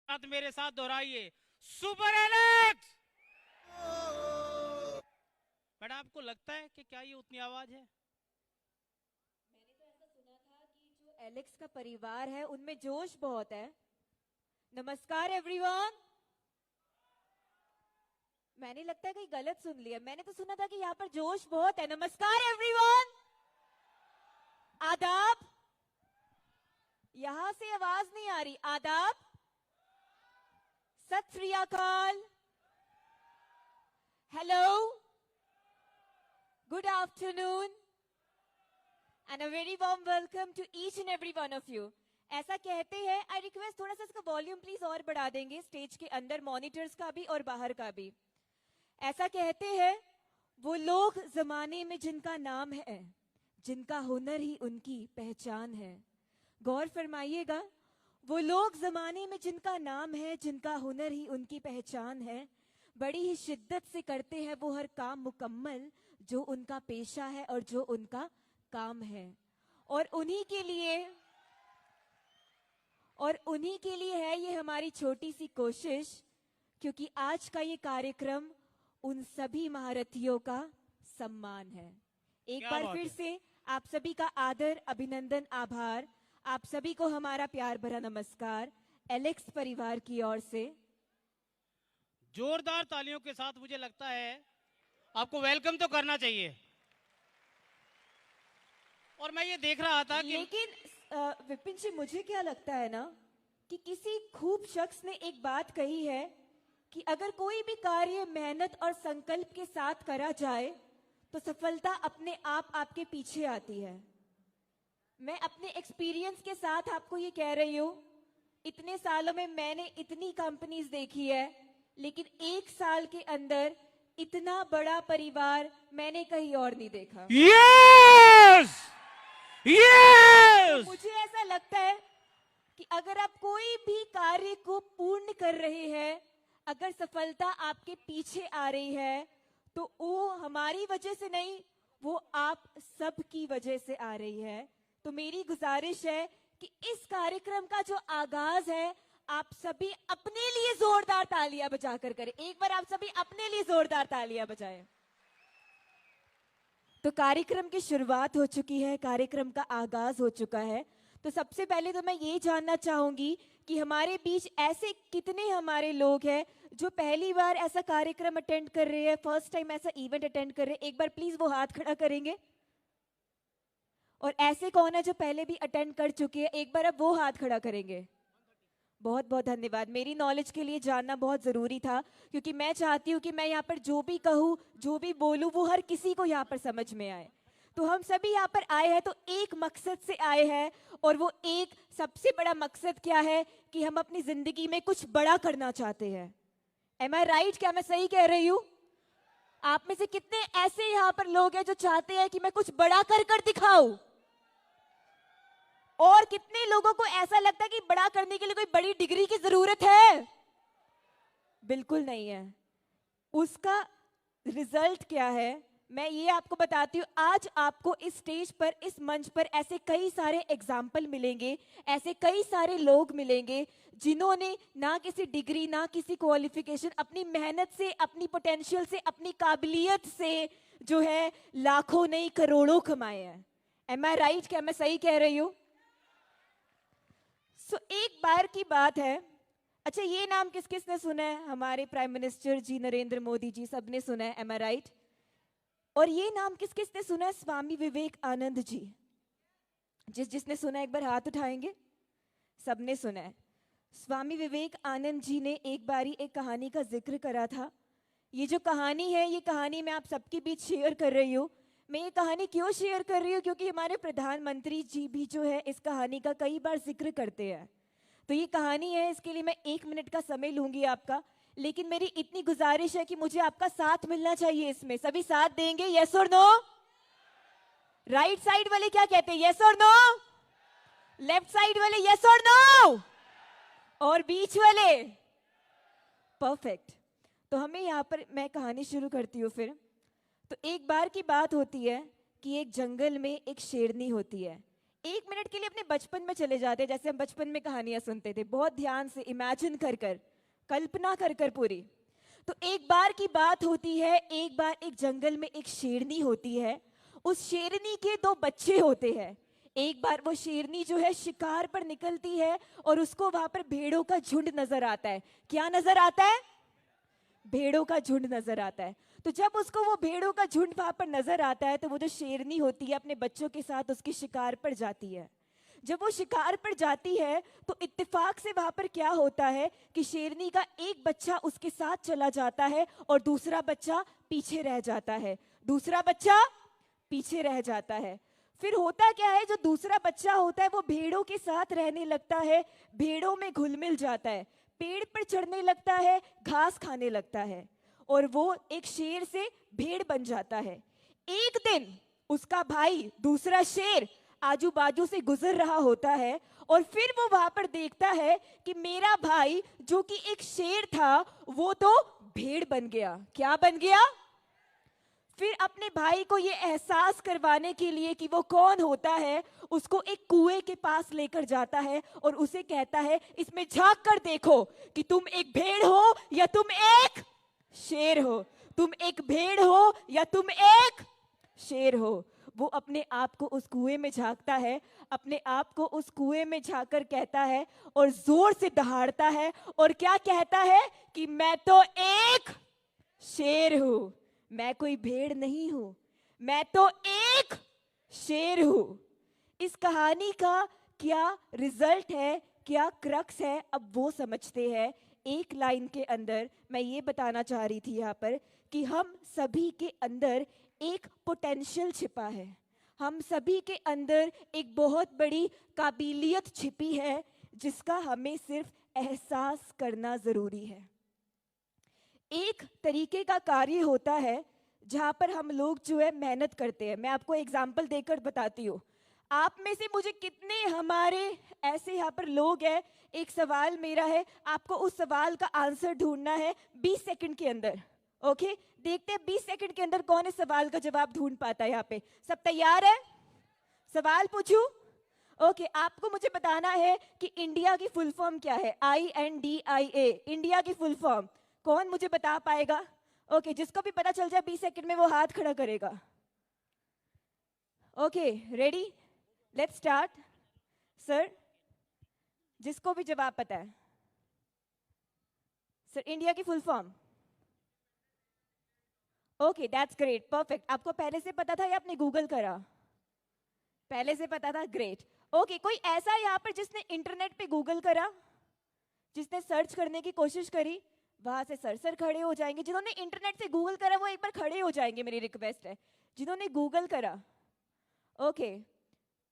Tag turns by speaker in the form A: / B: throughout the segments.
A: साथ मेरे साथ दोहराइए, सुपर एलेक्स। मैडम आपको लगता है कि क्या ये उतनी आवाज है?
B: मैंने तो ऐसा सुना था कि जो एलेक्स का परिवार है उनमें जोश बहुत है। नमस्कार एवरीवन। मैंने लगता है कहीं गलत सुन लिया। मैंने तो सुना था कि यहाँ पर जोश बहुत है। नमस्कार एवरीवन। आदाब। यहां से आवाज नहीं आ रही। आदाब। सत श्री अकाल। Hello. Good afternoon and a very warm welcome to each and every one of you. ऐसा कहते हैं, आई रिक्वेस्ट थोड़ा सा इसका वॉल्यूम प्लीज और बढ़ा देंगे, स्टेज के अंदर मॉनिटर्स का भी और बाहर का भी। ऐसा कहते हैं वो लोग जमाने में जिनका नाम है, जिनका हुनर ही उनकी पहचान है। गौर फरमाइएगा, वो लोग जमाने में जिनका नाम है, जिनका हुनर ही उनकी पहचान है, बड़ी ही शिद्दत से करते हैं वो हर काम मुकम्मल जो उनका पेशा है और जो उनका काम है। और उन्हीं के लिए है ये हमारी छोटी सी कोशिश, क्योंकि आज का ये कार्यक्रम उन सभी महारथियों का सम्मान है। एक
A: क्या
B: बार
A: बात
B: फिर
A: है।
B: से आप सभी का आदर, अभिनंदन, आभार। आप सभी को हमारा प्यार भरा नमस्कार एलेक्स परिवार की ओर से।
A: जोरदार तालियों के साथ मुझे लगता है आपको वेलकम तो करना चाहिए। और मैं ये देख रहा था कि
B: लेकिन विपिन जी, मुझे क्या लगता है ना कि किसी खूब शख्स ने एक बात कही है कि अगर कोई भी कार्य मेहनत और संकल्प के साथ करा जाए तो सफलता अपने आप आपके पीछे आती है। मैं अपने एक्सपीरियंस के साथ आपको ये कह रही हूँ, इतने सालों में मैंने इतनी कंपनीज देखी है, लेकिन एक साल के अंदर इतना बड़ा परिवार मैंने कहीं और नहीं देखा।
A: यस
B: तो
A: यस
B: मुझे ऐसा लगता है कि अगर आप कोई भी कार्य को पूर्ण कर रहे हैं, अगर सफलता आपके पीछे आ रही है, तो वो हमारी वजह से नहीं, वो आप सबकी वजह से आ रही है। तो मेरी गुजारिश है कि इस कार्यक्रम का जो आगाज है, आप सभी अपने लिए जोरदार तालियां बजाकर करें। एक बार आप सभी अपने लिए जोरदार तालियां बजाएं। तो कार्यक्रम की शुरुआत हो चुकी है, कार्यक्रम का आगाज हो चुका है। तो सबसे पहले तो मैं ये जानना चाहूंगी कि हमारे बीच ऐसे कितने हमारे लोग हैं जो पहली बार ऐसा कार्यक्रम अटेंड कर रहे हैं, फर्स्ट टाइम ऐसा इवेंट अटेंड कर रहे हैं। एक बार प्लीज वो हाथ खड़ा करेंगे। और ऐसे कौन है जो पहले भी अटेंड कर चुके हैं? एक बार अब वो हाथ खड़ा करेंगे। बहुत बहुत धन्यवाद। मेरी नॉलेज के लिए जानना बहुत जरूरी था, क्योंकि मैं चाहती हूँ कि मैं यहाँ पर जो भी कहूँ, जो भी बोलूँ, वो हर किसी को यहाँ पर समझ में आए। तो हम सभी यहाँ पर आए हैं तो एक मकसद से आए हैं, और वो एक सबसे बड़ा मकसद क्या है कि हम अपनी जिंदगी में कुछ बड़ा करना चाहते हैं। एम आई राइट? क्या मैं सही कह रही हूँ? आप में से कितने ऐसे यहाँ पर लोग हैं जो चाहते हैं कि मैं कुछ बड़ा कर कर दिखाऊं? और कितने लोगों को ऐसा लगता है कि बड़ा करने के लिए कोई बड़ी डिग्री की जरूरत है? बिल्कुल नहीं है। उसका रिजल्ट क्या है, मैं ये आपको बताती हूँ। आज आपको इस स्टेज पर, इस मंच पर ऐसे कई सारे एग्जाम्पल मिलेंगे, ऐसे कई सारे लोग मिलेंगे जिन्होंने ना किसी डिग्री, ना किसी क्वालिफिकेशन, अपनी मेहनत से, अपनी पोटेंशियल से, अपनी काबिलियत से जो है लाखों नहीं करोड़ों कमाए हैं। एम आई राइट? क्या मैं सही कह रही हूँ? सो एक बार की बात है। अच्छा, ये नाम किस किस ने सुना है? हमारे प्राइम मिनिस्टर जी नरेंद्र मोदी जी, सबने सुना है। एम आई राइट? और ये नाम किस किस ने सुना है? स्वामी विवेकानंद जी। जिसने सुना है एक बार हाथ उठाएंगे। सबने सुना है। स्वामी विवेकानंद जी ने एक बारी एक कहानी का जिक्र करा था। ये जो कहानी है, ये कहानी मैं आप सबके बीच शेयर कर रही हूँ। मैं ये कहानी क्यों शेयर कर रही हूँ? क्योंकि हमारे प्रधानमंत्री जी भी जो है इस कहानी का कई बार जिक्र करते हैं। तो ये कहानी है, इसके लिए मैं 1 मिनट का समय लूंगी आपका, लेकिन मेरी इतनी गुजारिश है कि मुझे आपका साथ मिलना चाहिए इसमें। सभी साथ देंगे? यस और नो? राइट साइड वाले क्या कहते हैं? यस और नो? लेफ्ट साइड वाले यस और नो? और बीच वाले? परफेक्ट। तो हमें यहाँ पर, मैं कहानी शुरू करती हूँ फिर। तो एक बार की बात होती है कि एक जंगल में एक शेरनी होती है। 1 मिनट के लिए अपने बचपन में चले जाते हैं, जैसे हम बचपन में कहानियां सुनते थे, बहुत ध्यान से इमेजिन कर कर, कल्पना कर कर पूरी। तो एक बार की बात होती है, एक बार एक जंगल में एक शेरनी होती है। उस शेरनी के 2 बच्चे होते हैं। एक बार वो शेरनी जो है शिकार पर निकलती है और उसको वहां पर भेड़ों का झुंड नजर आता है। क्या नजर आता है? भेड़ों का झुंड नजर आता है। तो जब उसको वो भेड़ों का झुंड वहां पर नजर आता है, तो वो जो शेरनी होती है अपने बच्चों के साथ उसकी शिकार पर जाती है। जब वो शिकार पर जाती है तो इत्तेफाक से वहां पर क्या होता है कि शेरनी का एक बच्चा उसके साथ चला जाता है और दूसरा बच्चा पीछे रह जाता है। दूसरा बच्चा पीछे रह जाता है। फिर होता क्या है, जो दूसरा बच्चा होता है वो भेड़ों के साथ रहने लगता है, भेड़ों में घुल मिल जाता है, पेड़ पर चढ़ने लगता है, घास खाने लगता है और वो एक शेर से भेड़ बन जाता है। एक दिन उसका भाई दूसरा शेर आजू बाजू से गुजर रहा होता है और फिर वो वहां पर देखता है कि मेरा भाई जो कि एक शेर था वो तो भेड़ बन गया। क्या बन गया? फिर अपने भाई को ये एहसास करवाने के लिए कि वो कौन होता है, उसको एक कुएं के पास लेकर जाता है और उसे कहता है, इसमें झांक कर देखो कि तुम एक भेड़ हो या तुम एक शेर हो, तुम एक भेड़ हो या तुम एक शेर हो। वो अपने आप को उस कुएं में झांकता है, अपने आप को उस कुएं में झांककर कहता है और जोर से दहाड़ता है और क्या कहता है कि मैं तो एक शेर हूं, मैं कोई भेड़ नहीं हूं, मैं तो एक शेर हूं। इस कहानी का क्या रिजल्ट है, क्या क्रक्स है, अब वो समझते हैं। एक लाइन के अंदर मैं ये बताना चाह रही थी यहाँ पर कि हम सभी के अंदर एक पोटेंशियल छिपा है, हम सभी के अंदर एक बहुत बड़ी काबिलियत छिपी है जिसका हमें सिर्फ एहसास करना जरूरी है। एक तरीके का कार्य होता है जहां पर हम लोग जो है मेहनत करते हैं। मैं आपको एग्जाम्पल देकर बताती हूँ। आप में से मुझे कितने हमारे ऐसे यहाँ पर लोग हैं, एक सवाल मेरा है, आपको उस सवाल का आंसर ढूंढना है 20 सेकंड के अंदर। ओके, देखते हैं 20 सेकंड के अंदर कौन इस सवाल का जवाब ढूंढ पाता है। यहाँ पे सब तैयार है? सवाल पूछूं? ओके, आपको मुझे बताना है कि इंडिया की फुल फॉर्म क्या है। INDIA, इंडिया की फुल फॉर्म कौन मुझे बता पाएगा? ओके, जिसको भी पता चल जाए 20 सेकंड में वो हाथ खड़ा करेगा। Okay, ready, let's start. Sir, जिसको भी जवाब पता है। सर, इंडिया की full form. Okay, that's great, perfect. आपको पहले से पता था या आपने गूगल करा? पहले से पता था, ग्रेट। ओके, कोई ऐसा यहाँ पर जिसने इंटरनेट पे गूगल करा, जिसने सर्च करने की कोशिश करी? वहां से सर खड़े हो जाएंगे। जिन्होंने इंटरनेट से गूगल करा वो एक बार खड़े हो जाएंगे, मेरी रिक्वेस्ट है। जिन्होंने गूगल करा, ओके,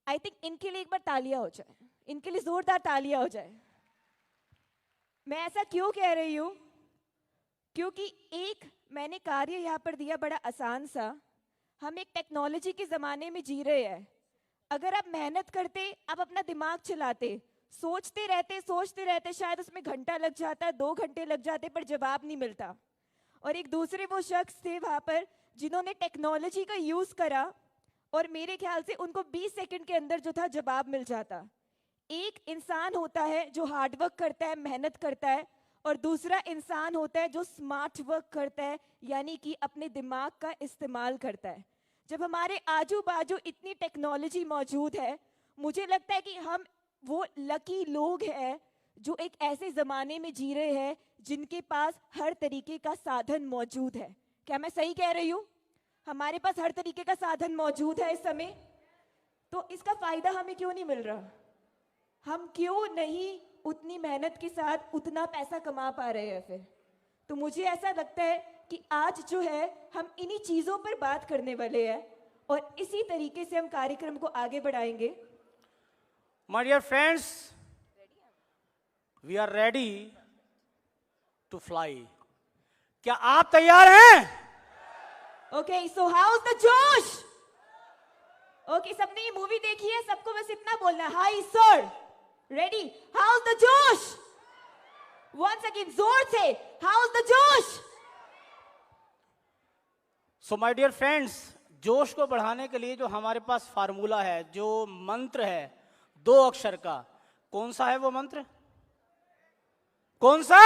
B: आई थिंक इनके लिए एक बार तालियां हो जाए, इनके लिए जोरदार तालियां हो जाए। मैं ऐसा क्यों कह रही हूं? क्योंकि एक मैंने कार्य यहाँ पर दिया बड़ा आसान सा। हम एक टेक्नोलॉजी के जमाने में जी रहे हैं। अगर आप मेहनत करते, आप अपना दिमाग चलाते, सोचते रहते, शायद उसमें घंटा लग जाता, 2 घंटे लग जाते, पर जवाब नहीं मिलता। और एक दूसरे वो शख्स थे वहां पर जिन्होंने टेक्नोलॉजी का यूज करा और मेरे ख्याल से उनको 20 सेकंड के अंदर जो था जवाब मिल जाता। एक इंसान होता है जो हार्डवर्क करता है, मेहनत करता है, और दूसरा इंसान होता है जो स्मार्ट वर्क करता है, यानी कि अपने दिमाग का इस्तेमाल करता है। जब हमारे आजू बाजू इतनी टेक्नोलॉजी मौजूद है, मुझे लगता है कि हम वो लकी लोग हैं जो एक ऐसे जमाने में जी रहे हैं जिनके पास हर तरीके का साधन मौजूद है। क्या मैं सही कह रही हूँ? हमारे पास हर तरीके का साधन मौजूद है इस समय, तो इसका फायदा हमें क्यों नहीं मिल रहा? हम क्यों नहीं उतनी मेहनत के साथ उतना पैसा कमा पा रहे हैं फिर? तो मुझे ऐसा लगता है कि आज जो है हम इन्हीं चीजों पर बात करने वाले हैं और इसी तरीके से हम कार्यक्रम को आगे बढ़ाएंगे।
C: My dear friends, we are ready to fly. क्या आप तैयार हैं?
B: Okay, so how's the जोश? Okay, सबने ये मूवी देखी है, सबको बस इतना बोलना है, hi sir, ready? How's the जोश? Once again, जोर से, how's the जोश?
C: So my dear friends, जोश को बढ़ाने के लिए जो हमारे पास फार्मूला है, जो मंत्र है 2 अक्षर का, कौन सा है वो मंत्र? कौन सा?